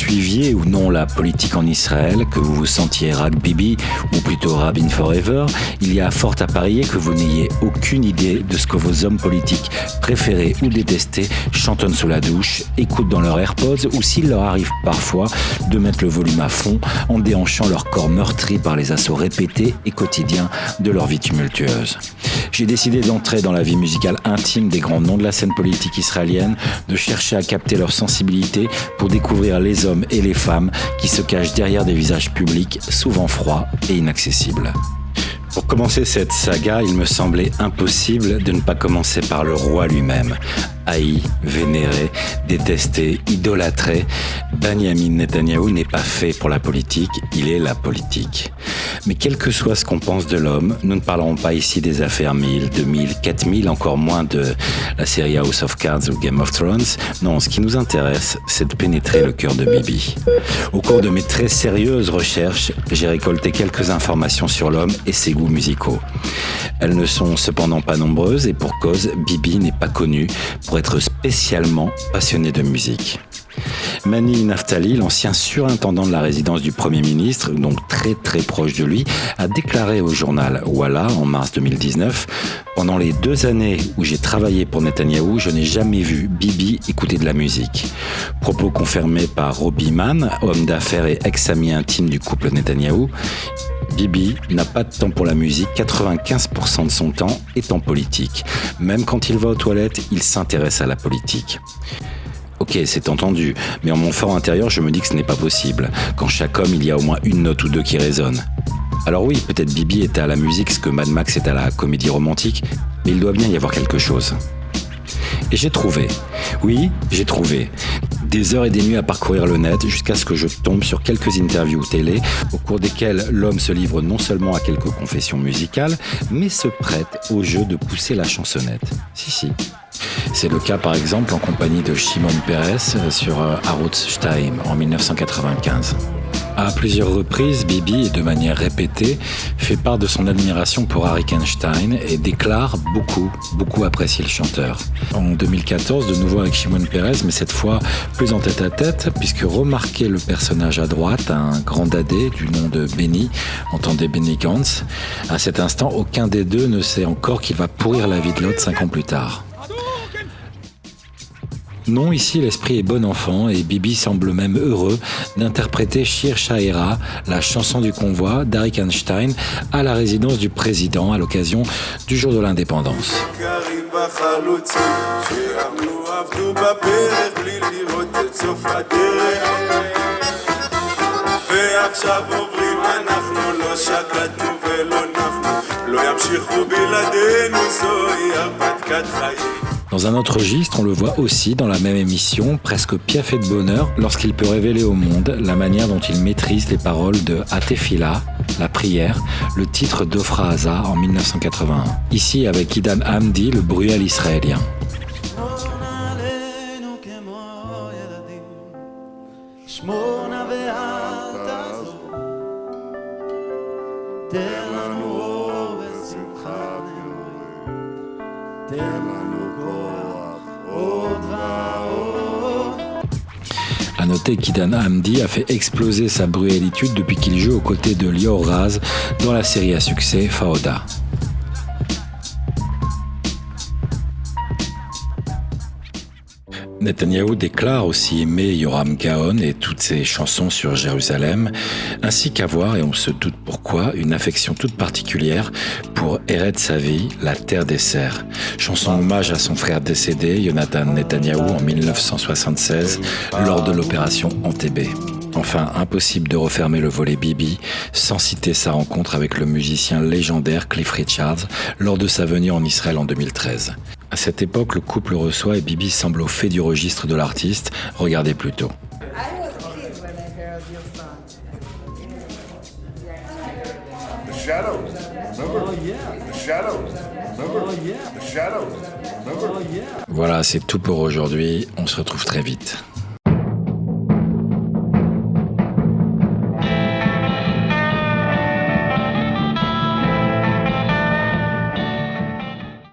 suiviez ou non la politique en Israël, que vous vous sentiez Rak Bibi ou plutôt Rabin Forever, il y a fort à parier que vous n'ayez aucune idée de ce que vos hommes politiques préférés ou détestés chantonnent sous la douche, écoutent dans leurs AirPods ou s'il leur arrive parfois de mettre le volume à fond en déhanchant leur corps meurtri par les assauts répétés et quotidiens de leur vie tumultueuse. J'ai décidé d'entrer dans la vie musicale intime des grands noms de la scène politique israélienne, de chercher à capter leur sensibilité pour découvrir les hommes et les femmes qui se cachent derrière des visages publics souvent froids et inaccessibles. Pour commencer cette saga, il me semblait impossible de ne pas commencer par le roi lui-même. Haï, vénéré, détesté, idolâtré, Benjamin Netanyahou n'est pas fait pour la politique, il est la politique. Mais quel que soit ce qu'on pense de l'homme, nous ne parlerons pas ici des affaires 1000, 2000, 4000, encore moins de la série House of Cards ou Game of Thrones. Non, ce qui nous intéresse, c'est de pénétrer le cœur de Bibi. Au cours de mes très sérieuses recherches, j'ai récolté quelques informations sur l'homme et ses goûts musicaux. Elles ne sont cependant pas nombreuses et pour cause, Bibi n'est pas connu pour être spécialement passionné de musique. Mani Naftali, l'ancien surintendant de la résidence du Premier ministre, donc très très proche de lui, a déclaré au journal Walla en mars 2019 « Pendant les 2 années où j'ai travaillé pour Netanyahou, je n'ai jamais vu Bibi écouter de la musique. » Propos confirmés par Robbie Mann, homme d'affaires et ex-ami intime du couple Netanyahou. Bibi n'a pas de temps pour la musique, 95% de son temps est en politique. Même quand il va aux toilettes, il s'intéresse à la politique. Ok, c'est entendu, mais en mon fort intérieur, je me dis que ce n'est pas possible. Quand chaque homme, il y a au moins une note ou deux qui résonnent. Alors oui, peut-être Bibi est à la musique ce que Mad Max est à la comédie romantique, mais il doit bien y avoir quelque chose. Et j'ai trouvé. Oui, j'ai trouvé. Des heures et des nuits à parcourir le net jusqu'à ce que je tombe sur quelques interviews télé au cours desquelles l'homme se livre non seulement à quelques confessions musicales, mais se prête au jeu de pousser la chansonnette. Si. C'est le cas par exemple en compagnie de Shimon Peres sur Arutz 2 en 1995. À plusieurs reprises, Bibi, et de manière répétée, fait part de son admiration pour Arik Einstein et déclare beaucoup apprécier le chanteur. En 2014, de nouveau avec Shimon Peres, mais cette fois plus en tête-à-tête, puisque remarquez le personnage à droite, un grand dadé du nom de Benny, entendez Benny Gantz. À cet instant, aucun des deux ne sait encore qu'il va pourrir la vie de l'autre 5 ans plus tard. Non, ici l'esprit est bon enfant et Bibi semble même heureux d'interpréter Shir Sha'era, la chanson du convoi d'Arik Einstein, à la résidence du président à l'occasion du jour de l'indépendance. Dans un autre registre, on le voit aussi dans la même émission, presque piaffé de bonheur, lorsqu'il peut révéler au monde la manière dont il maîtrise les paroles de Atefila, la prière, le titre d'Ofra Haza en 1981. Ici avec Idan Hamdi, le bruit à l'israélien. À noter qu'Idan Hamdi a fait exploser sa brutalité depuis qu'il joue aux côtés de Lior Raz dans la série à succès Fauda. Netanyahou déclare aussi aimer Yoram Gaon et toutes ses chansons sur Jérusalem, ainsi qu'avoir, et on se doute pourquoi, une affection toute particulière pour Eretz Avi, la terre des cerfs. Chanson hommage à son frère décédé, Yonatan Netanyahou, en 1976, lors de l'opération Entebbe. Enfin, impossible de refermer le volet Bibi sans citer sa rencontre avec le musicien légendaire Cliff Richards lors de sa venue en Israël en 2013. À cette époque, le couple reçoit et Bibi semble au fait du registre de l'artiste. Regardez plutôt. Voilà, c'est tout pour aujourd'hui. On se retrouve très vite.